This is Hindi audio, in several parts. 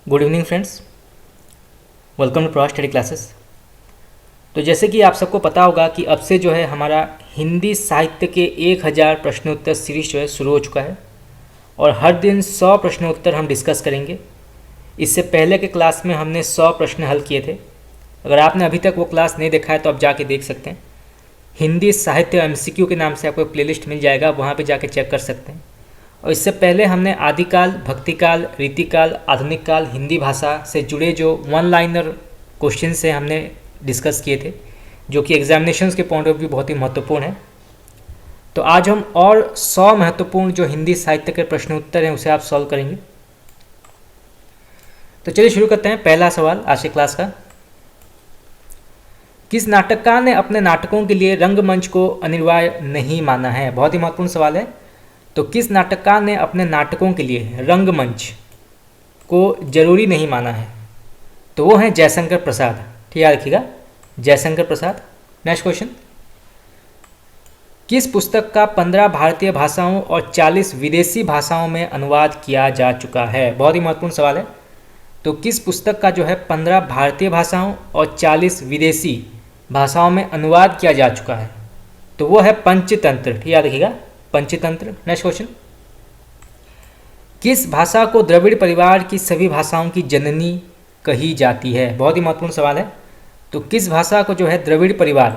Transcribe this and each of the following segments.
Good evening friends, welcome to Pravas study classes. तो जैसे कि आप सबको पता होगा कि अब से जो है हमारा हिंदी साहित्य के 1000 प्रश्नोत्तर सीरीज जो है शुरू हो चुका है और हर दिन 100 प्रश्नोत्तर हम डिस्कस करेंगे। इससे पहले के क्लास में हमने 100 प्रश्न हल किए थे। अगर आपने अभी तक वो क्लास नहीं देखा है तो आप जाके देख सकते हैं। हिंदी साहित्य MCQ के नाम से आपको प्लेलिस्ट मिल जाएगा, वहाँ पे जाके चेक कर सकते हैं। और इससे पहले हमने आदिकाल, भक्तिकाल, रीतिकाल, आधुनिक काल, हिंदी भाषा से जुड़े जो वन लाइनर क्वेश्चन से हमने डिस्कस किए थे, जो कि एग्जामिनेशंस के पॉइंट ऑफ व्यू बहुत ही महत्वपूर्ण है। तो आज हम और 100 महत्वपूर्ण जो हिंदी साहित्य के प्रश्न उत्तर हैं उसे आप सॉल्व करेंगे। तो चलिए शुरू करते हैं। पहला सवाल आज की क्लास का, किस नाटककार ने अपने नाटकों के लिए रंगमंच को अनिवार्य नहीं माना है? बहुत ही महत्वपूर्ण सवाल है। तो किस नाटककार ने अपने नाटकों के लिए रंगमंच को जरूरी नहीं माना है? तो वो है जयशंकर प्रसाद। ठीक याद रखिएगा, जयशंकर प्रसाद। नेक्स्ट क्वेश्चन, किस पुस्तक का 15 भारतीय भाषाओं और 40 विदेशी भाषाओं में अनुवाद किया जा चुका है? बहुत ही महत्वपूर्ण सवाल है। तो किस पुस्तक का जो है 15 भारतीय भाषाओं और 40 विदेशी भाषाओं में अनुवाद किया जा चुका है? तो वो है पंचतंत्र। ठीक याद रखिएगा, पंचतंत्र। नेक्स्ट क्वेश्चन, किस भाषा को द्रविड़ परिवार की सभी भाषाओं की जननी कही जाती है? बहुत ही महत्वपूर्ण सवाल है। तो किस भाषा को जो है द्रविड़ परिवार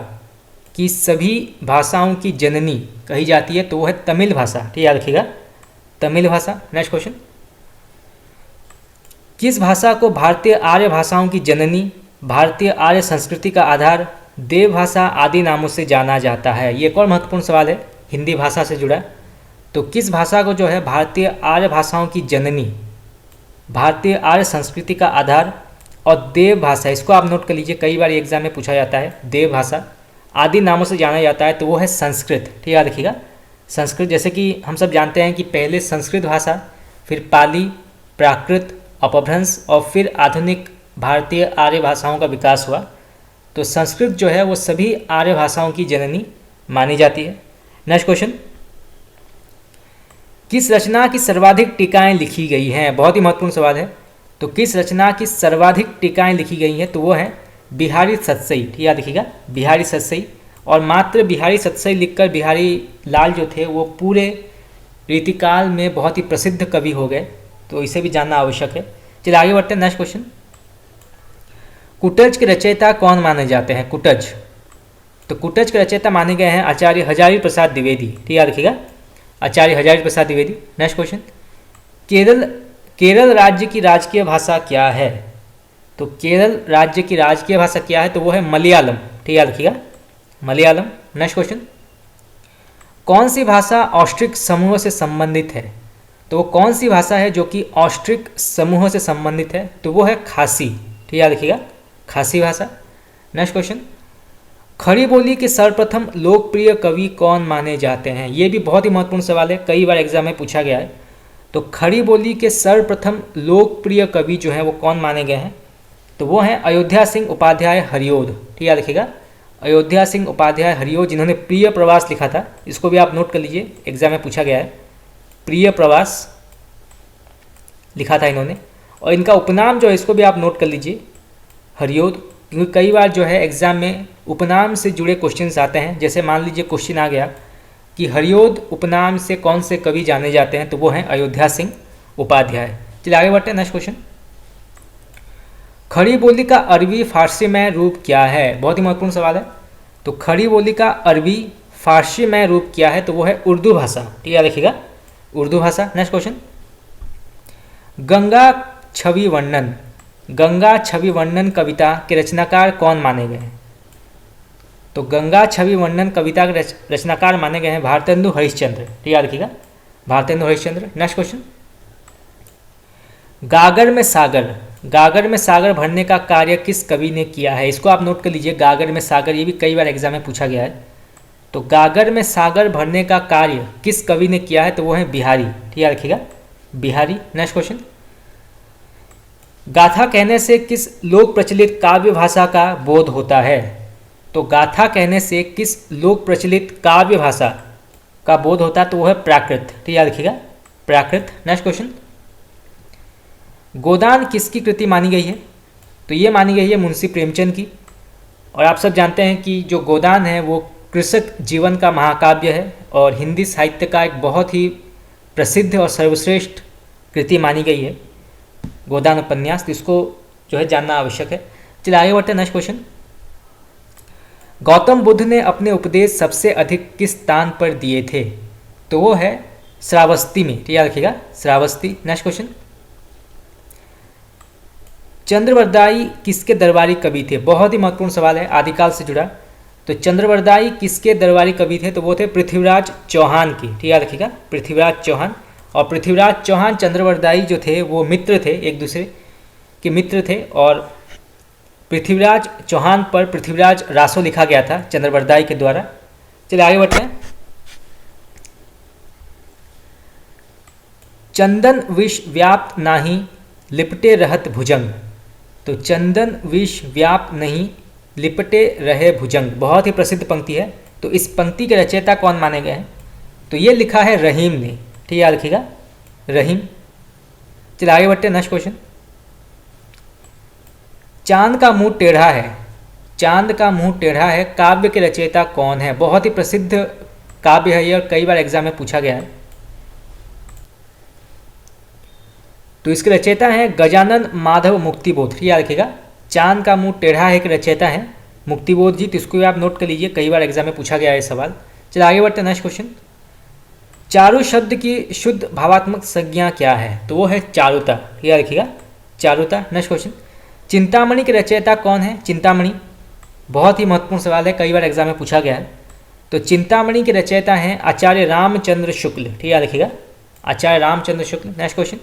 की सभी भाषाओं की जननी कही जाती है? तो वो है तमिल भाषा। ठीक याद रखिएगा, तमिल भाषा। नेक्स्ट क्वेश्चन, किस भाषा को भारतीय आर्य भाषाओं की जननी, भारतीय आर्य संस्कृति का आधार, देव भाषा आदि नामों से जाना जाता है? ये एक और महत्वपूर्ण सवाल है हिंदी भाषा से जुड़ा। तो किस भाषा को जो है भारतीय आर्य भाषाओं की जननी, भारतीय आर्य संस्कृति का आधार और देव भाषा, इसको आप नोट कर लीजिए, कई बार एग्जाम में पूछा जाता है, देव भाषा आदि नामों से जाना जाता है? तो वो है संस्कृत। ठीक याद रखिएगा, संस्कृत। जैसे कि हम सब जानते हैं कि पहले संस्कृत भाषा, फिर पाली, प्राकृत, अपभ्रंश और फिर आधुनिक भारतीय आर्य भाषाओं का विकास हुआ। तो संस्कृत जो है वो सभी आर्य भाषाओं की जननी मानी जाती है। नेक्स्ट क्वेश्चन, किस रचना की सर्वाधिक टीकाएं लिखी गई हैं? बहुत ही महत्वपूर्ण सवाल है। तो किस रचना की सर्वाधिक टीकाएं लिखी गई हैं? तो वो है बिहारी सतसई। ठीक याद रखिएगा, बिहारी सतसई। और मात्र बिहारी सतसई लिखकर बिहारी लाल जो थे वो पूरे रीतिकाल में बहुत ही प्रसिद्ध कवि हो गए। तो इसे भी जानना आवश्यक है। चलिए आगे बढ़ते हैं। नेक्स्ट क्वेश्चन, कुटज के रचयिता कौन माने जाते हैं? कुटज। तो कुटज के रचयिता माने गए हैं आचार्य हजारी प्रसाद द्विवेदी। ठीक याद रखिएगा, आचार्य हजारी प्रसाद द्विवेदी। नेक्स्ट क्वेश्चन, केरल राज्य की राजकीय भाषा क्या है? तो केरल राज्य की राजकीय भाषा क्या है? तो वो है मलयालम। ठीक याद रखिएगा, मलयालम। नेक्स्ट क्वेश्चन, कौन सी भाषा ऑस्ट्रिक समूह से संबंधित है? तो वो कौन सी भाषा है जो कि ऑस्ट्रिक समूह से संबंधित है? तो वो है खासी। ठीक याद रखिएगा, खासी भाषा। नेक्स्ट क्वेश्चन, खड़ी बोली के सर्वप्रथम लोकप्रिय कवि कौन माने जाते हैं? ये भी बहुत ही महत्वपूर्ण सवाल है, कई बार एग्जाम में पूछा गया है। तो खड़ी बोली के सर्वप्रथम लोकप्रिय कवि जो है वो कौन माने गए हैं? तो वो हैं अयोध्या सिंह उपाध्याय हरिओद। ठीक याद रखिएगा, अयोध्या सिंह उपाध्याय हरिओद, जिन्होंने प्रिय प्रवास लिखा था। इसको भी आप नोट कर लीजिए, एग्जाम में पूछा गया है। प्रिय प्रवास लिखा था इन्होंने। और इनका उपनाम जो है इसको भी आप नोट कर लीजिए, हरिओद। क्योंकि कई बार जो है एग्जाम में उपनाम से जुड़े क्वेश्चंस आते हैं। जैसे मान लीजिए क्वेश्चन आ गया कि हरिओद उपनाम से कौन से कवि जाने जाते हैं? तो वो हैं अयोध्या सिंह उपाध्याय। चलिए आगे बढ़ते हैं। नेक्स्ट क्वेश्चन, खड़ी बोली का अरबी फारसीमय रूप क्या है? बहुत ही महत्वपूर्ण सवाल है। तो खड़ी बोली का अरबी फारसीमय रूप क्या है? तो वो है उर्दू भाषा। ठीक है, रखिएगा, उर्दू भाषा। नेक्स्ट क्वेश्चन, गंगा छवि वर्णन, गंगा छवि वर्णन कविता के रचनाकार कौन माने गए हैं? तो गंगा छवि वर्णन कविता के रचनाकार माने गए हैं भारतेंदु हरिश्चंद्र। ठीक है, रखिएगा, भारतेंदु हरिश्चंद्र। नेक्स्ट क्वेश्चन, गागर में सागर, गागर में सागर भरने का कार्य किस कवि ने किया है? इसको आप नोट कर लीजिए, गागर में सागर, ये भी कई बार एग्जाम में पूछा गया है। तो गागर में सागर भरने का कार्य किस कवि ने किया है? तो वो है बिहारी। ठीक है, रखिएगा, बिहारी। नेक्स्ट क्वेश्चन, गाथा कहने से किस लोक प्रचलित काव्य भाषा का बोध होता है? तो गाथा कहने से किस लोक प्रचलित काव्य भाषा का बोध होता है? तो वो है प्राकृत। ठीक है, रखिएगा, प्राकृत। नेक्स्ट क्वेश्चन, गोदान किसकी कृति मानी गई है? तो ये मानी गई है मुंशी प्रेमचंद की। और आप सब जानते हैं कि जो गोदान है वो कृषक जीवन का महाकाव्य है और हिंदी साहित्य का एक बहुत ही प्रसिद्ध और सर्वश्रेष्ठ कृति मानी गई है गोदान उपन्यास। तो इसको जो है जानना आवश्यक है। चलिए आगे बढ़ते हैं। नेक्स्ट क्वेश्चन, गौतम बुद्ध ने अपने उपदेश सबसे अधिक किस स्थान पर दिए थे? तो वो है श्रावस्ती में, ठीक याद रखिएगा, श्रावस्ती। नेक्स्ट क्वेश्चन, चंद्रवरदाई किसके दरबारी कवि थे? बहुत ही महत्वपूर्ण सवाल है, आदिकाल से जुड़ा। तो चंद्रवरदाई किसके दरबारी कवि थे? तो वो थे पृथ्वीराज चौहान की, ठीक याद रखिएगा, पृथ्वीराज चौहान। और पृथ्वीराज चौहान चंद्रवरदाई जो थे वो मित्र थे, एक दूसरे के मित्र थे। और पृथ्वीराज चौहान पर पृथ्वीराज रासो लिखा गया था चंद्रवरदाई के द्वारा। चलिए आगे बढ़ते हैं। चंदन विष व्याप्त नाही लिपटे रहत भुजंग। तो चंदन विष व्याप्त नहीं लिपटे रहे भुजंग, बहुत ही प्रसिद्ध पंक्ति है। तो इस पंक्ति के रचयिता कौन माने गए हैं? तो ये लिखा है रहीम ने, ठीक याद रखिएगा, रहीम। चलिए आगे बढ़ते हैं। नेक्स्ट क्वेश्चन, चांद का मुंह टेढ़ा है, चांद का मुंह टेढ़ा है काव्य के रचयिता कौन है? बहुत ही प्रसिद्ध काव्य है ये और कई बार एग्जाम में पूछा गया है। तो इसके रचयिता हैं गजानन माधव मुक्तिबोध, ठीक याद रखिएगा, चांद का मुंह टेढ़ा है के रचयिता हैं मुक्तिबोध जी। तो इसको भी आप नोट कर लीजिए, कई बार एग्जाम में पूछा गया है सवाल। चलिए आगे बढ़ते हैं। नेक्स्ट क्वेश्चन, चारु शब्द की शुद्ध भावात्मक संज्ञा क्या है? तो वो है चारुता, ठीक याद रखिएगा, चारुता। नेक्स्ट क्वेश्चन, चिंतामणि के रचयिता कौन है? चिंतामणि बहुत ही महत्वपूर्ण सवाल है, कई बार एग्जाम में पूछा गया है। तो चिंतामणि के रचयिता हैं आचार्य रामचंद्र शुक्ल, ठीक याद रखिएगा, आचार्य रामचंद्र शुक्ल। नेक्स्ट क्वेश्चन,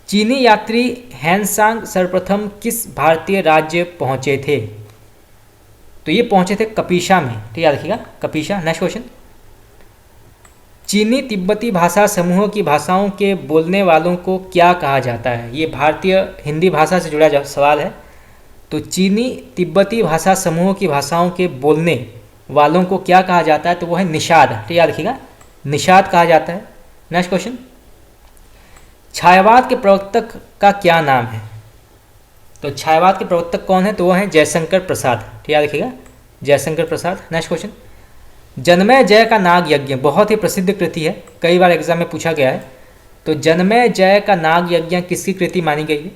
चीनी यात्री हैंसांग सर्वप्रथम किस भारतीय राज्य पहुंचे थे? तो ये पहुंचे थे कपीशा में, ठीक याद रखिएगा, कपीशा। नेक्स्ट क्वेश्चन, चीनी तिब्बती भाषा समूह की भाषाओं के बोलने वालों को क्या कहा जाता है? ये भारतीय हिंदी भाषा से जुड़ा सवाल है। तो चीनी तिब्बती भाषा समूह की भाषाओं के बोलने वालों को क्या कहा जाता है? तो वो है निषाद, ठीक याद रखिएगा, निषाद कहा जाता है। नेक्स्ट क्वेश्चन, छायावाद के प्रवर्तक का क्या नाम है? तो छायावाद के प्रवर्तक कौन है? तो वो है जयशंकर प्रसाद, ठीक याद रखिएगा, जयशंकर प्रसाद। नेक्स्ट क्वेश्चन, जनमेय जय का नाग यज्ञ बहुत ही प्रसिद्ध कृति है, कई बार एग्जाम में पूछा गया है। तो जनमेय जय का नाग यज्ञ किसकी कृति मानी गई है?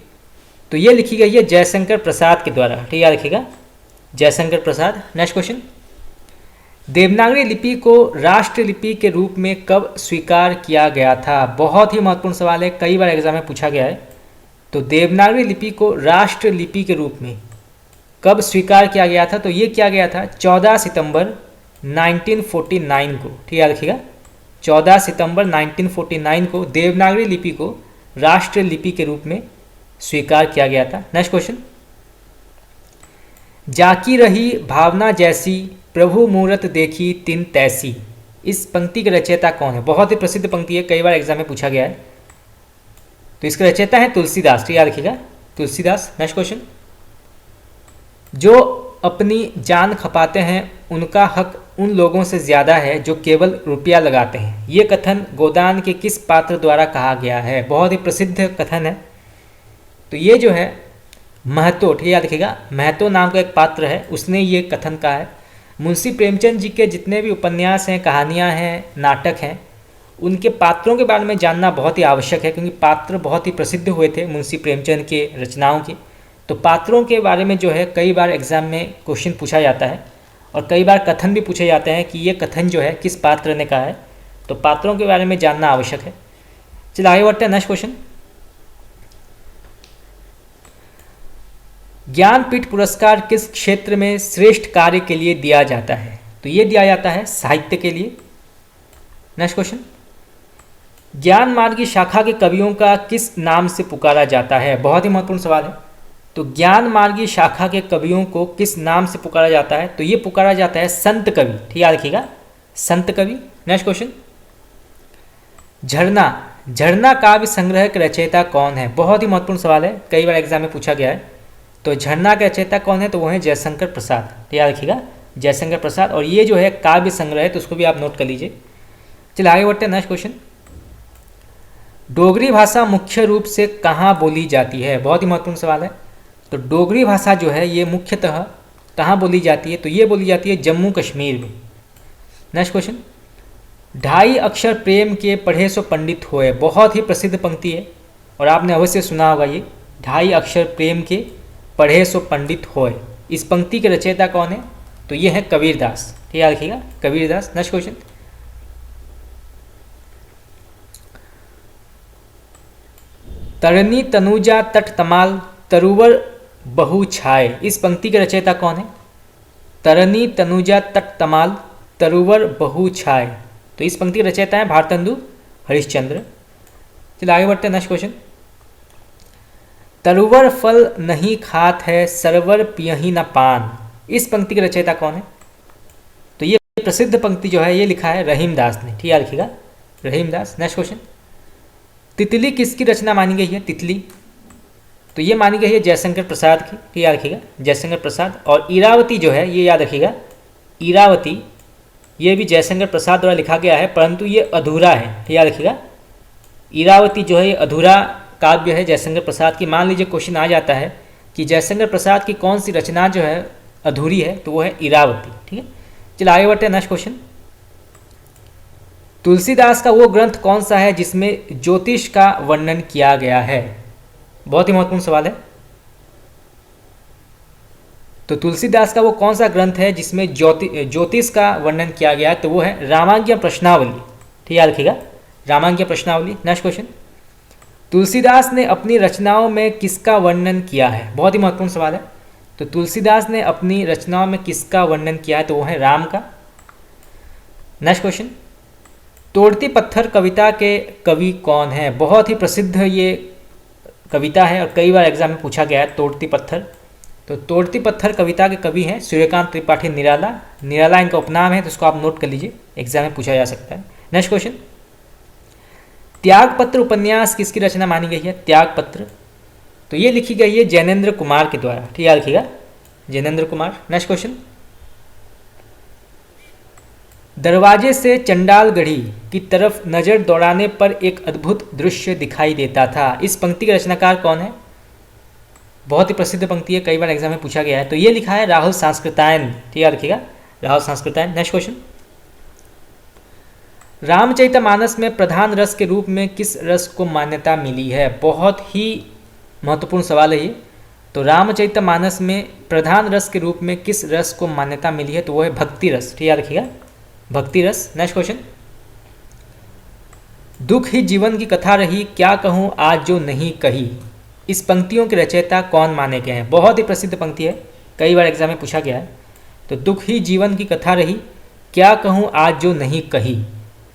तो ये लिखी गई है जयशंकर प्रसाद के द्वारा, ठीक याद रखिएगा, जयशंकर प्रसाद। नेक्स्ट क्वेश्चन, देवनागरी लिपि को राष्ट्रलिपि के रूप में कब स्वीकार किया गया था? बहुत ही महत्वपूर्ण सवाल है, कई बार एग्जाम में पूछा गया है। तो देवनागरी लिपि को राष्ट्रलिपि के रूप में कब स्वीकार किया गया था? तो ये किया गया था 14 सितंबर 1949 को, ठीक याद रखिएगा, 14 सितंबर 1949 को देवनागरी लिपि को राष्ट्रलिपि के रूप में स्वीकार किया गया था। नेक्स्ट क्वेश्चन, जाकी रही भावना जैसी प्रभु मूरत देखी तिन तैसी, इस पंक्ति के रचयिता कौन है? बहुत ही प्रसिद्ध पंक्ति है, कई बार एग्जाम में पूछा गया है। तो इसके रचयिता है तुलसीदास, ठीक याद रखिएगा, तुलसीदास। नेक्स्ट क्वेश्चन, जो अपनी जान खपाते हैं उनका हक उन लोगों से ज़्यादा है जो केवल रुपया लगाते हैं, ये कथन गोदान के किस पात्र द्वारा कहा गया है? बहुत ही प्रसिद्ध कथन है। तो ये जो है महतो, ठीक याद रखिएगा, महतो नाम का एक पात्र है, उसने ये कथन कहा है। मुंशी प्रेमचंद जी के जितने भी उपन्यास हैं, कहानियाँ हैं, नाटक हैं, उनके पात्रों के बारे में जानना बहुत ही आवश्यक है, क्योंकि पात्र बहुत ही प्रसिद्ध हुए थे मुंशी प्रेमचंद के रचनाओं के। तो पात्रों के बारे में जो है कई बार एग्जाम में क्वेश्चन पूछा जाता है और कई बार कथन भी पूछे जाते हैं कि ये कथन जो है किस पात्र ने कहा है। तो पात्रों के बारे में जानना आवश्यक है। चलिए आगे बढ़ते हैं। नेक्स्ट क्वेश्चन, ज्ञानपीठ पुरस्कार किस क्षेत्र में श्रेष्ठ कार्य के लिए दिया जाता है? तो ये दिया जाता है साहित्य के लिए। नेक्स्ट क्वेश्चन, ज्ञान मार्ग की शाखा के कवियों का किस नाम से पुकारा जाता है? बहुत ही महत्वपूर्ण सवाल है। तो ज्ञान मार्गी शाखा के कवियों को किस नाम से पुकारा जाता है? तो ये पुकारा जाता है संत कवि, ठीक याद रखिएगा, संत कवि। नेक्स्ट क्वेश्चन, झरना, झरना काव्य संग्रह के रचयिता कौन है? बहुत ही महत्वपूर्ण सवाल है, कई बार एग्जाम में पूछा गया है। तो झरना के रचयिता कौन है? तो वो है जयशंकर प्रसाद, ठीक याद रखिएगा, जयशंकर प्रसाद। और ये जो है काव्य संग्रह है, तो उसको भी आप नोट कर लीजिए। चलिए आगे बढ़ते हैं। नेक्स्ट क्वेश्चन, डोगरी भाषा मुख्य रूप से कहाँ बोली जाती है? बहुत ही महत्वपूर्ण सवाल है। तो डोगरी भाषा जो है ये मुख्यतः कहाँ बोली जाती है? तो ये बोली जाती है जम्मू कश्मीर में। नेक्स्ट क्वेश्चन, ढाई अक्षर प्रेम के पढ़े सो पंडित होए, बहुत ही प्रसिद्ध पंक्ति है और आपने अवश्य सुना होगा ये, ढाई अक्षर प्रेम के पढ़े सो पंडित होए। इस पंक्ति के रचयिता कौन है? तो ये है कबीरदास। ठीक याद रखिएगा, कबीरदास। नेक्स्ट क्वेश्चन, तरनी तनुजा तट तमाल तरुवर बहु छाए, इस पंक्ति के रचयिता कौन है? तरनी तनुजा तट तमाल तरुवर बहु छाए, तो इस पंक्ति के रचयिता है भारतेंदु हरिश्चंद्र। चलिए आगे बढ़ते हैं। नेक्स्ट क्वेश्चन, तरुवर फल नहीं खात है सरवर पियही न पान, इस पंक्ति के रचयिता कौन है? तो ये प्रसिद्ध पंक्ति जो है ये लिखा है रहीमदास ने। ठीक याद रखिएगा, रहीमदास। नेक्स्ट क्वेश्चन, तितली किसकी रचना मानी गई है? तितली, तो ये मानी गई है जयशंकर प्रसाद की। ठीक याद रखिएगा, जयशंकर प्रसाद। और इरावती जो है ये याद रखिएगा, इरावती ये भी जयशंकर प्रसाद द्वारा लिखा गया है, परंतु ये अधूरा है। ठीक याद रखिएगा, इरावती जो है ये अधूरा काव्य है जयशंकर प्रसाद की। मान लीजिए क्वेश्चन आ जाता है कि जयशंकर प्रसाद की कौन सी रचना जो है अधूरी है, तो वो है इरावती। ठीक है, चलिए आगे बढ़ते हैं। नेक्स्ट क्वेश्चन, तुलसीदास का वो ग्रंथ कौन सा है जिसमें ज्योतिष का वर्णन किया गया है? बहुत ही महत्वपूर्ण सवाल है। तो तुलसीदास का वो कौन सा ग्रंथ है जिसमें ज्योतिष का वर्णन किया गया है? तो वो है रामाज्ञ प्रश्नावली। ठीक याद रखिएगा, रामाज्ञ प्रश्नावली। नेक्स्ट क्वेश्चन, तुलसीदास ने अपनी रचनाओं में किसका वर्णन किया है? बहुत ही महत्वपूर्ण सवाल है। तो तुलसीदास ने अपनी रचनाओं में किसका वर्णन किया है? तो वो है राम का। नेक्स्ट क्वेश्चन, तोड़ती पत्थर कविता के कवि कौन है? बहुत ही प्रसिद्ध ये कविता है और कई बार एग्जाम में पूछा गया है तोड़ती पत्थर। तो तोड़ती पत्थर कविता के कवि हैं सूर्यकांत त्रिपाठी निराला। निराला इनका उपनाम है, तो इसको आप नोट कर लीजिए, एग्जाम में पूछा जा सकता है। नेक्स्ट क्वेश्चन, त्यागपत्र उपन्यास किसकी रचना मानी गई है? त्यागपत्र, तो ये लिखी गई है जैनेन्द्र कुमार के द्वारा। ठीक याद रखिएगा, जैनेन्द्र कुमार। नेक्स्ट क्वेश्चन, दरवाजे से चंडालगढ़ी की तरफ नजर दौड़ाने पर एक अद्भुत दृश्य दिखाई देता था, इस पंक्ति के रचनाकार कौन है? बहुत ही प्रसिद्ध पंक्ति है, कई बार एग्जाम में पूछा गया है। तो ये लिखा है राहुल सांस्कृतायन। ठीक याद रखिएगा, राहुल सांस्कृतायन। नेक्स्ट क्वेश्चन, रामचरितमानस में प्रधान रस के रूप में किस रस को मान्यता मिली है? बहुत ही महत्वपूर्ण सवाल है ये। तो रामचरितमानस में प्रधान रस के रूप में किस रस को मान्यता मिली है? तो वो है भक्ति रस। ठीक याद रखिएगा, भक्ति रस। नेक्स्ट क्वेश्चन, दुख ही जीवन की कथा रही, क्या कहूँ आज जो नहीं कही, इस पंक्तियों के रचयिता कौन माने गए हैं? बहुत ही प्रसिद्ध पंक्ति है, कई बार एग्जाम में पूछा गया है। तो दुख ही जीवन की कथा रही, क्या कहूँ आज जो नहीं कही,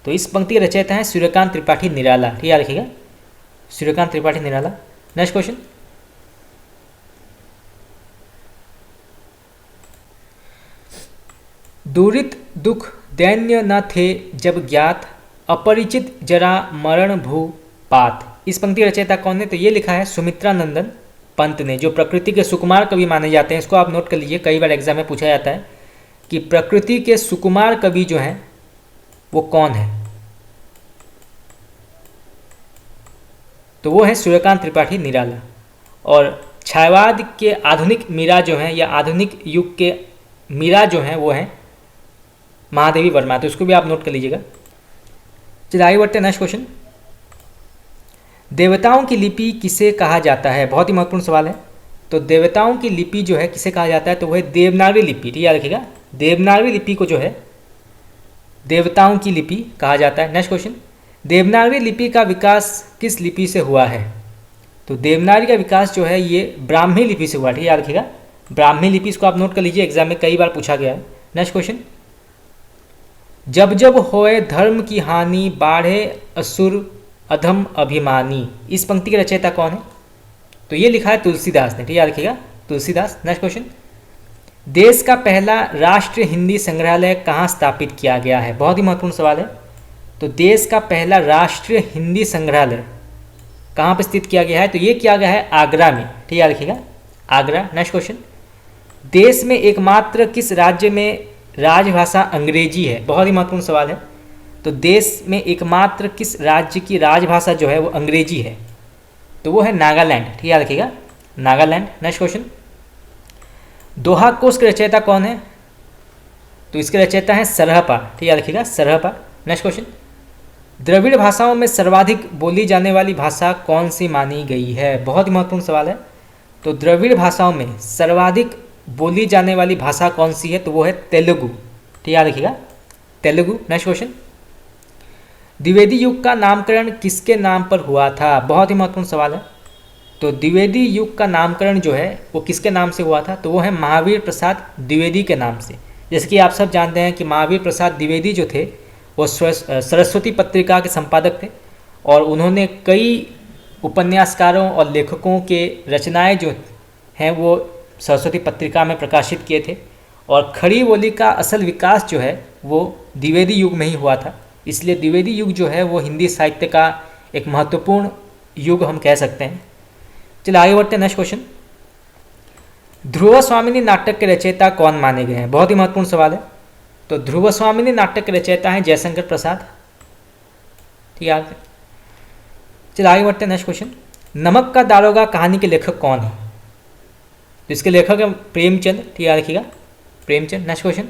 तो इस पंक्ति के रचयिता हैं सूर्यकांत त्रिपाठी निराला। ठीक याद रखिएगा, सूर्यकांत त्रिपाठी निराला। नेक्स्ट क्वेश्चन, दूरित दुख दैन्य न थे जब ज्ञात, अपरिचित जरा मरण भू पात, इस पंक्ति रचयिता कौन है? तो ये लिखा है सुमित्रानंदन पंत ने, जो प्रकृति के सुकुमार कवि माने जाते हैं। इसको आप नोट कर लीजिए, कई बार एग्जाम में पूछा जाता है कि प्रकृति के सुकुमार कवि जो हैं वो कौन है? तो वो है सूर्यकांत त्रिपाठी निराला। और छायावाद के आधुनिक मीरा जो हैं या आधुनिक युग के मीरा जो हैं वो हैं महादेवी वर्मा। तो इसको भी आप नोट कर लीजिएगा। चलिए आगे बढ़ते हैं। नेक्स्ट क्वेश्चन, देवताओं की लिपि किसे कहा जाता है? बहुत ही महत्वपूर्ण सवाल है। तो देवताओं की लिपि जो है किसे कहा जाता है? तो वह देवनागरी लिपि। ठीक याद रखिएगा, देवनागरी लिपि को जो है देवताओं की लिपि कहा जाता है। नेक्स्ट क्वेश्चन, देवनागरी लिपि का विकास किस लिपि से हुआ है? तो देवनागरी का विकास जो है ये ब्राह्मी लिपि से हुआ। ठीक याद रखिएगा, ब्राह्मी लिपि, इसको आप नोट कर लीजिए, एग्जाम में कई बार पूछा गया है। नेक्स्ट क्वेश्चन, जब जब होए धर्म की हानि, बाढ़े असुर अधम अभिमानी, इस पंक्ति के रचयिता कौन है? तो ये लिखा है तुलसीदास ने। ठीक याद रखिएगा, तुलसीदास। नेक्स्ट क्वेश्चन, देश का पहला राष्ट्रीय हिंदी संग्रहालय कहाँ स्थापित किया गया है? बहुत ही महत्वपूर्ण सवाल है। तो देश का पहला राष्ट्रीय हिंदी संग्रहालय कहाँ पर स्थित किया गया है? तो ये किया गया है आगरा में। ठीक याद रखिएगा, आगरा। नेक्स्ट क्वेश्चन, देश में एकमात्र किस राज्य में राजभाषा अंग्रेजी है? बहुत ही महत्वपूर्ण सवाल है। तो देश में एकमात्र किस राज्य की राजभाषा जो है वो अंग्रेजी है? तो वो है नागालैंड। ठीक है, याद रखिएगा, नागालैंड। नेक्स्ट क्वेश्चन, दोहा कोश के रचयिता कौन है? तो इसके रचयिता हैं सरहपा। ठीक है, याद रखिएगा, सरहपा। नेक्स्ट क्वेश्चन, द्रविड़ भाषाओं में सर्वाधिक बोली जाने वाली भाषा कौन सी मानी गई है? बहुत ही महत्वपूर्ण सवाल है। तो द्रविड़ भाषाओं में सर्वाधिक बोली जाने वाली भाषा कौन सी है? तो वो है तेलुगु। ठीक है, याद रखिएगा, तेलुगु। नेक्स्ट क्वेश्चन, द्विवेदी युग का नामकरण किसके नाम पर हुआ था? बहुत ही महत्वपूर्ण सवाल है। तो द्विवेदी युग का नामकरण जो है वो किसके नाम से हुआ था? तो वो है महावीर प्रसाद द्विवेदी के नाम से। जैसे कि आप सब जानते हैं कि महावीर प्रसाद द्विवेदी जो थे वो सरस्वती पत्रिका के संपादक थे और उन्होंने कई उपन्यासकारों और लेखकों के रचनाएं जो हैं वो सरस्वती पत्रिका में प्रकाशित किए थे। और खड़ी बोली का असल विकास जो है वो द्विवेदी युग में ही हुआ था, इसलिए द्विवेदी युग जो है वो हिंदी साहित्य का एक महत्वपूर्ण युग हम कह सकते हैं। चलिए आगे बढ़ते हैं। नेक्स्ट क्वेश्चन, ध्रुव स्वामिनी नाटक के रचयिता कौन माने गए हैं? बहुत ही महत्वपूर्ण सवाल है। तो ध्रुव स्वामिनी नाटक के रचयिता हैं जयशंकर प्रसाद। ठीक है, चलिए आगे बढ़ते हैं। नेक्स्ट क्वेश्चन, नमक का दारोगा कहानी के लेखक कौन है? तो इसके लेखक है प्रेमचंद। ठीक है, रखिएगा, प्रेमचंद। नेक्स्ट क्वेश्चन,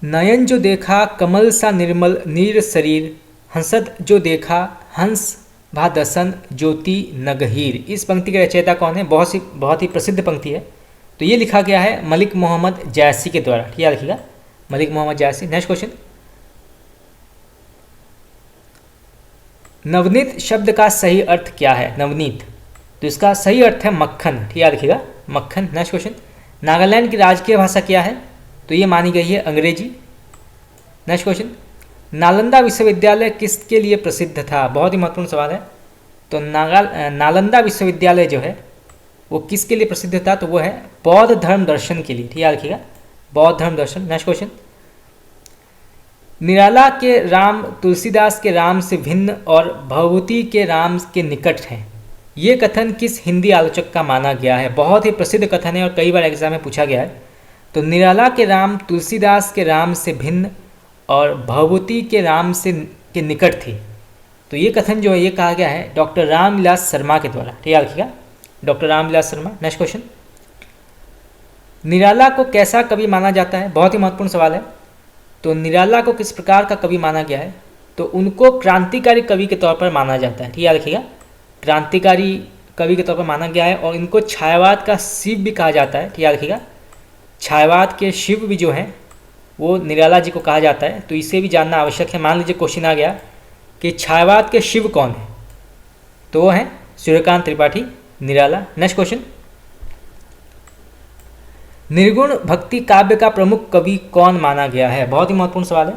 नयन जो देखा कमल सा निर्मल नीर शरीर, हंसद जो देखा हंस भा दसन ज्योति नगहीर। इस पंक्ति के रचयिता कौन है? बहुत ही प्रसिद्ध पंक्ति है। तो ये लिखा गया है मलिक मोहम्मद जायसी के द्वारा। ठीक है, रखिएगा, मलिक मोहम्मद जायसी। नेक्स्ट क्वेश्चन, नवनीत शब्द का सही अर्थ क्या है? नवनीत, तो इसका सही अर्थ है मक्खन। ठीक है, रखिएगा, मक्खन। नेक्स्ट क्वेश्चन, नागालैंड की राजकीय भाषा क्या है? तो ये मानी गई है अंग्रेजी। नेक्स्ट क्वेश्चन, नालंदा विश्वविद्यालय किसके लिए प्रसिद्ध था? बहुत ही महत्वपूर्ण सवाल है। तो नालंदा विश्वविद्यालय जो है वो किसके लिए प्रसिद्ध था? तो वो है बौद्ध धर्म दर्शन के लिए। ठीक है, रखिएगा, बौद्ध धर्म दर्शन। नेक्स्ट क्वेश्चन, निराला के राम तुलसीदास के राम से भिन्न और भवभूति के राम के निकट हैं, ये कथन किस हिंदी आलोचक का माना गया है? बहुत ही प्रसिद्ध कथन है और कई बार एग्जाम में पूछा गया है। तो निराला के राम तुलसीदास के राम से भिन्न और भवभूति के राम से के निकट थी। तो ये कथन जो है ये कहा गया है डॉक्टर रामविलास शर्मा के द्वारा। ठीक है, रखिएगा, doctor Ramvilas Sharma. Next question, Nirala को कैसा कवि माना जाता है? बहुत ही महत्वपूर्ण सवाल है। तो निराला को किस प्रकार का कवि माना गया है? तो उनको क्रांतिकारी कवि के तौर पर माना जाता है। ठीक है, रखिएगा, क्रांतिकारी कवि के तौर पर माना गया है। और इनको छायावाद का शिव भी कहा जाता है। ठीक है, रखिएगा, छायावाद के शिव भी जो हैं वो निराला जी को कहा जाता है। तो इसे भी जानना आवश्यक है। मान लीजिए क्वेश्चन आ गया कि छायावाद के शिव कौन है? तो वो हैं सूर्यकांत त्रिपाठी, निराला। नेक्स्ट क्वेश्चन, निर्गुण भक्ति काव्य का प्रमुख कवि कौन माना गया है? बहुत ही महत्वपूर्ण सवाल है।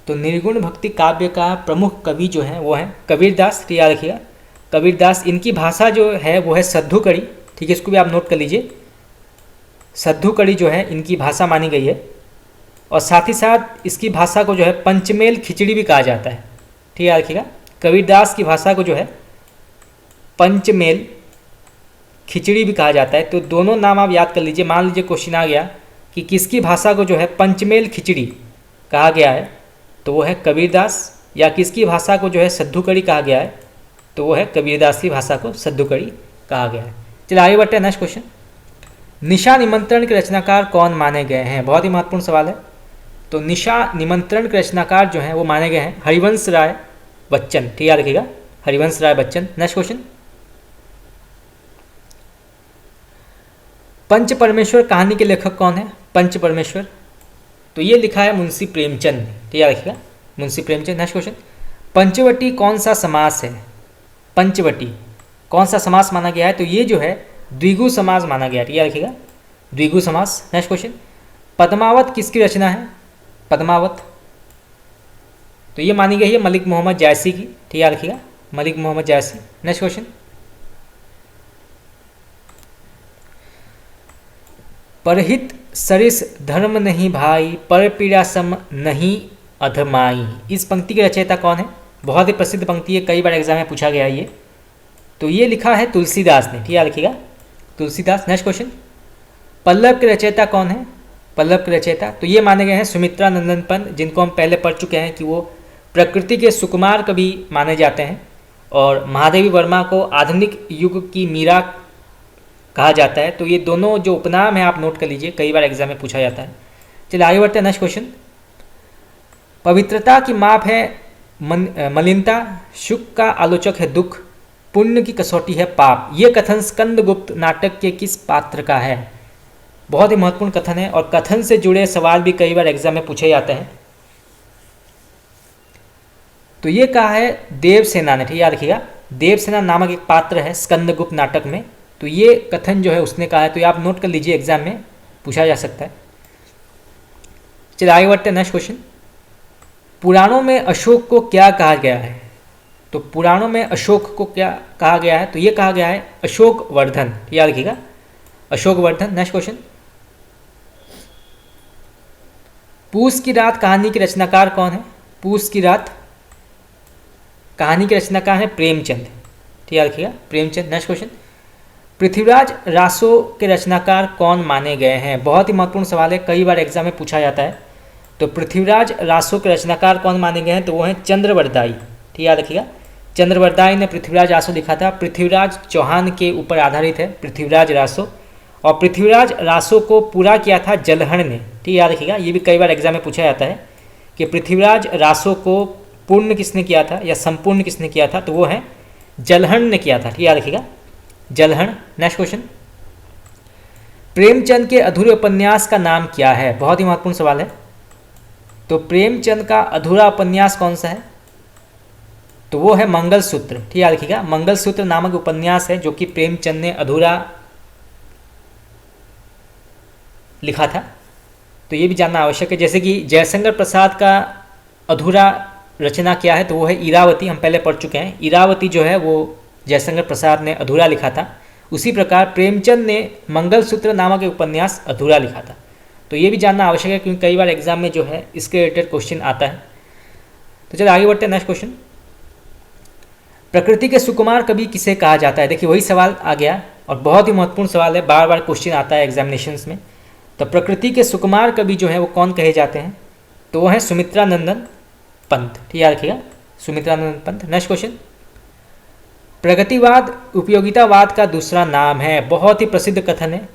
तो निर्गुण भक्ति काव्य का प्रमुख कवि जो है वो है कबीरदास। ठीक है, याद रखिएगा, कबीरदास। इनकी भाषा जो है वो है सद्धू कड़ी। ठीक है, इसको भी आप नोट कर लीजिए, सद्धू कड़ी जो है इनकी भाषा मानी गई है। और साथ ही साथ इसकी भाषा को जो है पंचमेल खिचड़ी भी कहा जाता है। ठीक है, याद रखिएगा, कबीरदास की भाषा को जो है पंचमेल खिचड़ी भी कहा जाता है। तो दोनों नाम आप याद कर लीजिए। मान लीजिए क्वेश्चन आ गया कि किसकी भाषा को जो है पंचमेल खिचड़ी कहा गया है? तो वो है कबीरदास। या किसकी भाषा को जो है सद्धू कड़ी कहा गया है? तो वो है कबीरदास की भाषा को सद्धू कड़ी कहा गया है। चलिए आगे बढ़ते हैं। नेक्स्ट क्वेश्चन, निशा निमंत्रण के रचनाकार कौन माने गए हैं? बहुत ही महत्वपूर्ण सवाल है। तो निशा निमंत्रण के रचनाकार जो हैं वो माने गए हैं हरिवंश राय बच्चन। ठीक है, याद रखिएगा, हरिवंश राय बच्चन। नेक्स्ट क्वेश्चन, पंच परमेश्वर कहानी के लेखक कौन है? पंच परमेश्वर, तो ये लिखा है मुंशी प्रेमचंद। ठीक है, याद रखिएगा, मुंशी प्रेमचंद। नेक्स्ट क्वेश्चन, पंचवटी कौन सा समास है? पंचवटी कौन सा समास माना गया है? तो ये जो है द्विगु समास माना गया है। ठीक है, याद रखिएगा, द्विगु समास। नेक्स्ट क्वेश्चन, पद्मावत किसकी रचना है? पद्मावत, तो ये मानी गई है मलिक मोहम्मद जायसी की। ठीक है, याद रखिएगा, मलिक मोहम्मद जायसी। नेक्स्ट क्वेश्चन, परहित सरिस धर्म नहीं भाई, पर पीड़ा सम नहीं अधमाई। इस पंक्ति के रचयिता कौन है? बहुत ही प्रसिद्ध पंक्ति है, कई बार एग्जाम में पूछा गया है ये। तो ये लिखा है तुलसीदास ने। ठीक है, याद रखिएगा, तुलसीदास। नेक्स्ट क्वेश्चन, पल्लव के रचयिता कौन है? पल्लव के रचयिता तो ये माने गए हैं सुमित्रा नंदन पंत, जिनको हम पहले पढ़ चुके हैं कि वो प्रकृति के सुकुमार कवि माने जाते हैं, और महादेवी वर्मा को आधुनिक युग की मीरा कहा जाता है। तो ये दोनों जो उपनाम है आप नोट कर लीजिए, कई बार एग्जाम में पूछा जाता है। चलिए आगे बढ़ते हैं। नेक्स्ट क्वेश्चन, पवित्रता की माप है मलिनता, सुख का आलोचक है दुख, पुण्य की कसौटी है पाप। ये कथन स्कंदगुप्त नाटक के किस पात्र का है? बहुत ही महत्वपूर्ण कथन है, और कथन से जुड़े सवाल भी कई बार एग्जाम में पूछे जाते हैं। तो ये कहा है देवसेना ने, ठीक याद रखिएगा, देवसेना नामक एक पात्र है स्कंदगुप्त नाटक में। तो ये कथन जो है उसने कहा है, तो ये आप नोट कर लीजिए, एग्जाम में पूछा जा सकता है। चलिए आगे बढ़ते हैं। नेक्स्ट क्वेश्चन, पुराणों में अशोक को क्या कहा गया है? तो पुराणों में अशोक को क्या कहा गया है? तो ये कहा गया है अशोक वर्धन, याद रखिएगा, अशोक वर्धन। नेक्स्ट क्वेश्चन, पूस की रात कहानी के रचनाकार कौन है? पूस की रात कहानी के रचनाकार है प्रेमचंद, ठीक याद रखिएगा, प्रेमचंद। नेक्स्ट क्वेश्चन, पृथ्वीराज रासो के रचनाकार कौन माने गए हैं? बहुत ही महत्वपूर्ण सवाल है, कई बार एग्जाम में पूछा जाता है। तो पृथ्वीराज रासो के रचनाकार कौन माने गए हैं? तो वो हैं चंद्रवरदाई, ठीक याद रखिएगा, चंद्रवरदाई ने पृथ्वीराज रासो लिखा था। पृथ्वीराज चौहान के ऊपर आधारित है पृथ्वीराज रासो, और पृथ्वीराज रासो को पूरा किया था जलहण ने, ठीक याद रखिएगा। ये भी कई बार एग्जाम में पूछा जाता है कि पृथ्वीराज रासो को पूर्ण किसने किया था या संपूर्ण किसने किया था? तो वो है जलहण ने किया था, ठीक याद रखिएगा, जलहण। नेक्स्ट क्वेश्चन, प्रेमचंद के अधूरे उपन्यास का नाम क्या है? बहुत ही महत्वपूर्ण सवाल है। तो प्रेमचंद का अधूरा उपन्यास कौन सा है? तो वो है मंगलसूत्र, ठीक याद रखिएगा, मंगलसूत्र नामक उपन्यास है जो कि प्रेमचंद ने अधूरा लिखा था। तो ये भी जानना आवश्यक है। जैसे कि जयशंकर प्रसाद का अधूरा रचना क्या है? तो वो है इरावती, हम पहले पढ़ चुके हैं। इरावती जो है वो जयशंकर प्रसाद ने अधूरा लिखा था। उसी प्रकार प्रेमचंद ने मंगलसूत्र नामक एक उपन्यास अधूरा लिखा था। तो ये भी जानना आवश्यक है, क्योंकि कई बार एग्जाम में जो है इसके रिलेटेड क्वेश्चन आता है। तो चलिए आगे बढ़ते हैं। नेक्स्ट क्वेश्चन, प्रकृति के सुकुमार कवि किसे कहा जाता है? देखिए वही सवाल आ गया, और बहुत ही महत्वपूर्ण सवाल है, बार बार क्वेश्चन आता है एग्जामिनेशंस में। तो प्रकृति के सुकुमार कवि जो है वो कौन कहे जाते हैं? तो वो है सुमित्रा नंदन पंत, ठीक याद रखिएगा, सुमित्रा नंदन पंत। नेक्स्ट क्वेश्चन, प्रगतिवाद उपयोगितावाद का दूसरा नाम है। बहुत ही प्रसिद्ध कथन है।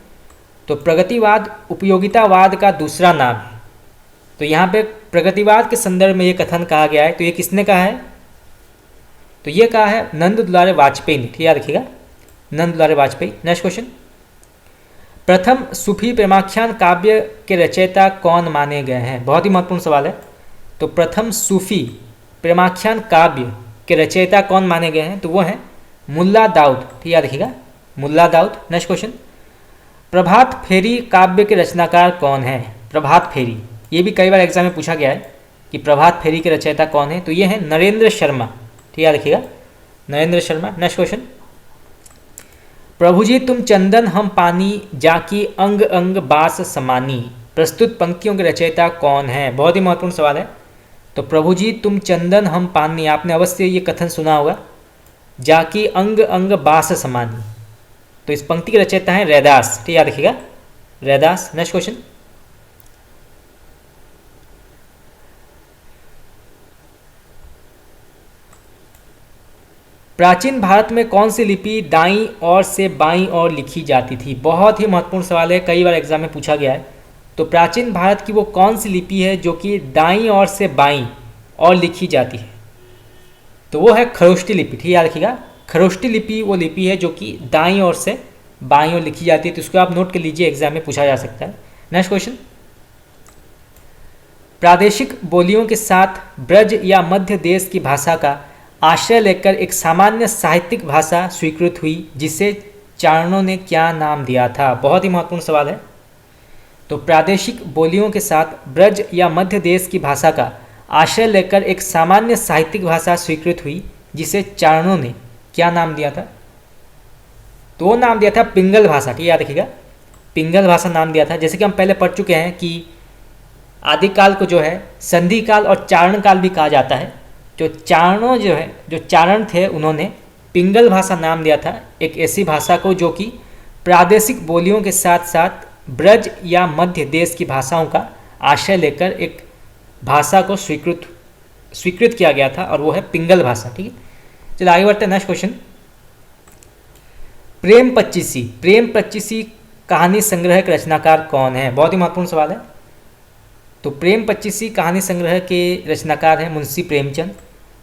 तो प्रगतिवाद उपयोगितावाद का दूसरा नाम है। तो यहाँ पे प्रगतिवाद के संदर्भ में ये कथन कहा गया है। तो ये किसने कहा है? तो ये कहा है नंद दुलारे वाजपेयी ने, ठीक याद रखिएगा, नंद दुलारे वाजपेयी। नेक्स्ट क्वेश्चन, प्रथम सूफी प्रेमाख्यान काव्य के रचयिता कौन माने गए हैं? बहुत ही महत्वपूर्ण सवाल है। तो प्रथम सूफी प्रेमाख्यान काव्य के रचयिता कौन माने गए हैं? तो वो हैं मुल्ला दाऊद, ठीक याद रखिएगा, मुल्ला दाऊद। नेक्स्ट क्वेश्चन, प्रभात फेरी काव्य के रचनाकार कौन है? प्रभात फेरी, ये भी कई बार एग्जाम में पूछा गया है कि प्रभात फेरी के रचयिता कौन है? तो ये है नरेंद्र शर्मा, ठीक याद रखिएगा, नरेंद्र शर्मा। नेक्स्ट क्वेश्चन, प्रभु जी तुम चंदन हम पानी, जाकी अंग अंग बास समानी। प्रस्तुत पंक्तियों के रचयिता कौन है? बहुत ही महत्वपूर्ण सवाल है। तो प्रभु जी तुम चंदन हम पानी, आपने अवश्य ये कथन सुना होगा, जाकी अंग अंग बास समानी। तो इस पंक्ति के रचयिता हैं रैदास, ठीक याद रखिएगा, रैदास। नेक्स्ट क्वेश्चन, प्राचीन भारत में कौन सी लिपि दाईं ओर से बाईं ओर लिखी जाती थी? बहुत ही महत्वपूर्ण सवाल है, कई बार एग्जाम में पूछा गया है। तो प्राचीन भारत की वो कौन सी लिपि है जो कि दाईं ओर से बाईं ओर लिखी जाती है? तो वो है खरोष्टी लिपि, ठीक याद रखिएगा, खरोष्टी लिपि वो लिपि है जो कि दाईं ओर से बाईं ओर लिखी जाती है। तो इसको आप नोट कर लीजिए, एग्जाम में पूछा जा सकता है। नेक्स्ट क्वेश्चन, प्रादेशिक बोलियों के साथ ब्रज या मध्य देश की भाषा का आश्रय लेकर एक सामान्य साहित्यिक भाषा स्वीकृत हुई, जिसे चारणों ने क्या नाम दिया था? बहुत ही महत्वपूर्ण सवाल है। तो प्रादेशिक बोलियों के साथ ब्रज या मध्य देश की भाषा का आश्रय लेकर एक सामान्य साहित्यिक भाषा स्वीकृत हुई, जिसे चारणों ने क्या नाम दिया था? तो वो नाम दिया था पिंगल भाषा, ठीक याद रखिएगा, पिंगल भाषा नाम दिया था। जैसे कि हम पहले पढ़ चुके हैं कि आदिकाल को जो है संधि काल और चारण काल भी कहा जाता है। जो चारणों जो है, जो चारण थे, उन्होंने पिंगल भाषा नाम दिया था एक ऐसी भाषा को जो कि प्रादेशिक बोलियों के साथ साथ ब्रज या मध्य देश की भाषाओं का आश्रय लेकर एक भाषा को स्वीकृत किया गया था, और वो है पिंगल भाषा। ठीक है, चलो आगे बढ़ते हैं। नेक्स्ट क्वेश्चन, प्रेम पच्चीसी कहानी संग्रह के रचनाकार कौन है? बहुत ही महत्वपूर्ण सवाल है। तो प्रेम पच्चीसी कहानी संग्रह के रचनाकार हैं मुंशी प्रेमचंद।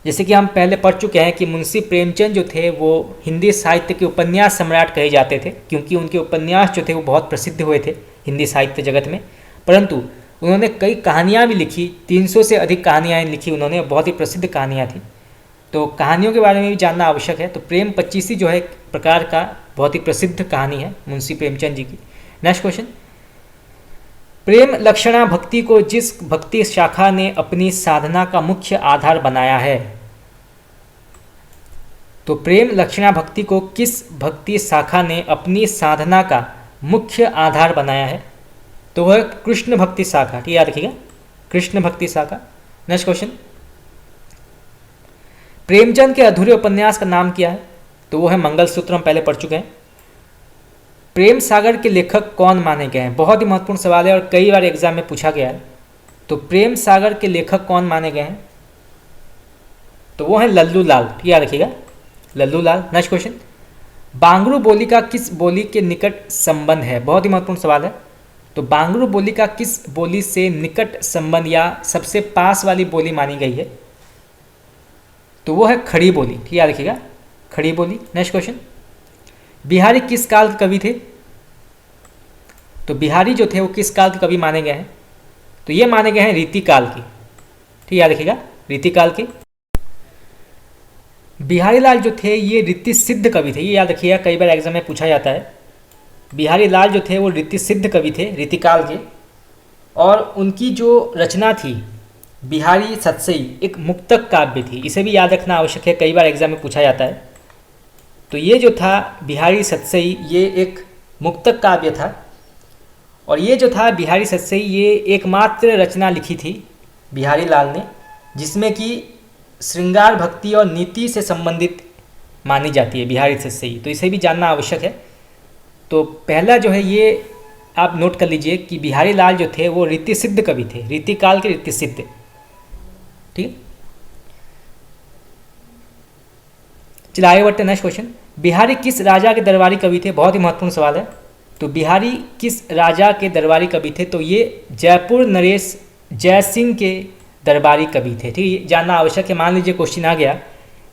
जैसे कि हम पहले पढ़ चुके हैं कि मुंशी प्रेमचंद जो थे वो हिंदी साहित्य के उपन्यास सम्राट कहे जाते थे, क्योंकि उनके उपन्यास जो थे वो बहुत प्रसिद्ध हुए थे हिंदी साहित्य जगत में। परंतु उन्होंने कई कहानियाँ भी लिखी, 300 से अधिक कहानियाँ लिखी उन्होंने, बहुत ही प्रसिद्ध कहानियाँ थी। तो कहानियों के बारे में भी जानना आवश्यक है। तो प्रेम पच्चीसी जो है एक प्रकार का बहुत ही प्रसिद्ध कहानी है मुंशी प्रेमचंद जी की। नेक्स्ट क्वेश्चन, प्रेम लक्षणा भक्ति को जिस भक्ति शाखा ने अपनी साधना का मुख्य आधार बनाया है? तो प्रेम लक्षणा भक्ति को किस भक्ति शाखा ने अपनी साधना का मुख्य आधार बनाया है? तो वह कृष्ण भक्ति शाखा। ठीक है, याद रखिएगा, कृष्ण भक्ति शाखा। नेक्स्ट क्वेश्चन, प्रेमचंद के अधूरे उपन्यास का नाम क्या है? तो वो है मंगलसूत्र, हम पहले पढ़ चुके हैं। प्रेम सागर के लेखक कौन माने गए हैं? बहुत ही महत्वपूर्ण सवाल है और कई बार एग्जाम में पूछा गया है। तो प्रेम सागर के लेखक कौन माने गए हैं? तो वो है लल्लू लाल। ठीक है, याद रखिएगा, लल्लू लाल। नेक्स्ट क्वेश्चन, बांगरू बोली का किस बोली के निकट संबंध है? बहुत ही महत्वपूर्ण सवाल है। तो बांगरू बोली का किस बोली से निकट संबंध या सबसे पास वाली बोली मानी गई है? तो वो है खड़ी बोली। ठीक है, याद रखिएगा, खड़ी बोली। नेक्स्ट क्वेश्चन, बिहारी किस काल के कवि थे? तो बिहारी जो थे वो किस काल के कवि माने गए हैं? तो ये माने गए हैं रीतिकाल की। ठीक है, याद रखिएगा, रीतिकाल के। बिहारी लाल जो थे ये रीति सिद्ध कवि थे, ये याद रखिएगा, कई बार एग्जाम में पूछा जाता है। बिहारी लाल जो थे वो रीति सिद्ध कवि थे, रीतिकाल के। और उनकी जो रचना थी बिहारी सतसई एक मुक्तक काव्य थी, इसे भी याद रखना आवश्यक है, कई बार एग्जाम में पूछा जाता है। तो ये जो था बिहारी सतसई ये एक मुक्तक काव्य था, और ये जो था बिहारी सतसई ये एकमात्र रचना लिखी थी बिहारी लाल ने जिसमें कि श्रृंगार भक्ति और नीति से संबंधित मानी जाती है बिहारी सतसई। तो इसे भी जानना आवश्यक है। तो पहला जो है ये आप नोट कर लीजिए कि बिहारी लाल जो थे वो रीति सिद्ध कवि थे, रीतिकाल के रीति सिद्ध। ठीक, चलिए आगे बढ़ते हैं। नेक्स्ट क्वेश्चन, बिहारी किस राजा के दरबारी कवि थे? बहुत ही महत्वपूर्ण सवाल है। तो बिहारी किस राजा के दरबारी कवि थे? तो ये जयपुर नरेश जय सिंह के दरबारी कवि थे। ठीक है, जानना आवश्यक है। मान लीजिए क्वेश्चन आ गया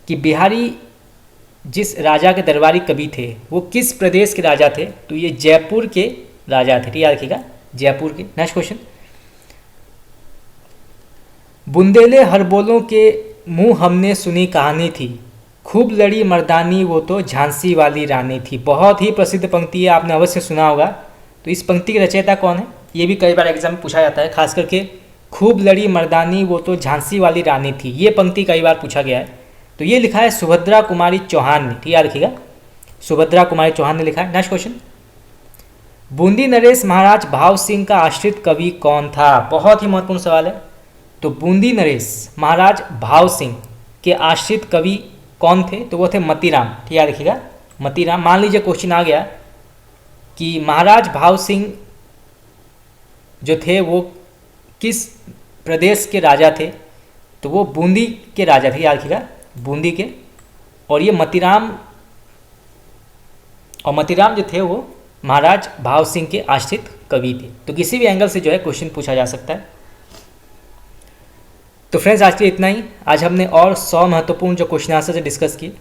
कि बिहारी जिस राजा के दरबारी कवि थे वो किस प्रदेश के राजा थे? तो ये जयपुर के राजा थे। ठीक, याद रखिएगा, जयपुर के। नेक्स्ट क्वेश्चन, बुंदेले हरबोलों के मुंह हमने सुनी कहानी थी, खूब लड़ी मर्दानी वो तो झांसी वाली रानी थी। बहुत ही प्रसिद्ध पंक्ति है, आपने अवश्य सुना होगा। तो इस पंक्ति के रचयिता कौन है? ये भी कई बार एग्जाम में पूछा जाता है, खास करके खूब लड़ी मर्दानी वो तो झांसी वाली रानी थी, ये पंक्ति कई बार पूछा गया है। तो ये लिखा है सुभद्रा कुमारी चौहान ने। ठीक, याद रखिएगा, सुभद्रा कुमारी चौहान ने लिखा है। नेक्स्ट क्वेश्चन, बूंदी नरेश महाराज भाव सिंह का आश्रित कवि कौन था? बहुत ही महत्वपूर्ण सवाल है। तो बूंदी नरेश महाराज भाव सिंह के आश्रित कवि कौन थे? तो वो थे मतीराम। ठीक, याद रखिएगा, मतीराम। मान लीजिए क्वेश्चन आ गया कि महाराज भाव सिंह जो थे वो किस प्रदेश के राजा थे? तो वो बूंदी के राजा थे, याद रखिएगा, बूंदी के। और ये मतीराम जो थे वो महाराज भाव सिंह के आश्रित कवि थे। तो किसी भी एंगल से जो है क्वेश्चन पूछा जा सकता है। तो फ्रेंड्स आज के लिए इतना ही। आज हमने और 100 महत्वपूर्ण जो क्वेश्चन आंसर से डिस्कस किए,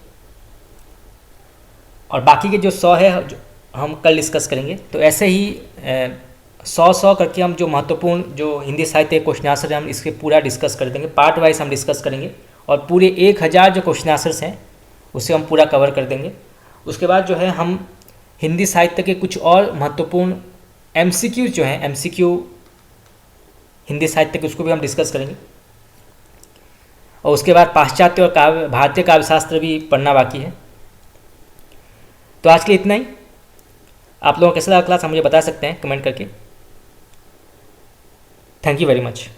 और बाकी के जो 100 है जो हम कल डिस्कस करेंगे। तो ऐसे ही 100 करके हम जो महत्वपूर्ण जो हिंदी साहित्य क्वेश्चन आंसर है हम इसके पूरा डिस्कस कर देंगे, पार्ट वाइज हम डिस्कस करेंगे, और पूरे 1000 जो क्वेश्चन आंसर्स हैं उसे हम पूरा कवर कर देंगे। उसके बाद जो है हम हिंदी साहित्य के कुछ और महत्वपूर्ण MCQ जो हैं, MCQ हिंदी साहित्य के, उसको भी हम डिस्कस करेंगे। और उसके बाद पाश्चात्य और भारतीय काव्यशास्त्र भी पढ़ना बाकी है। तो आज के लिए इतना ही। आप लोगों को कैसा लगा क्लास, हम मुझे बता सकते हैं कमेंट करके। Thank you very much.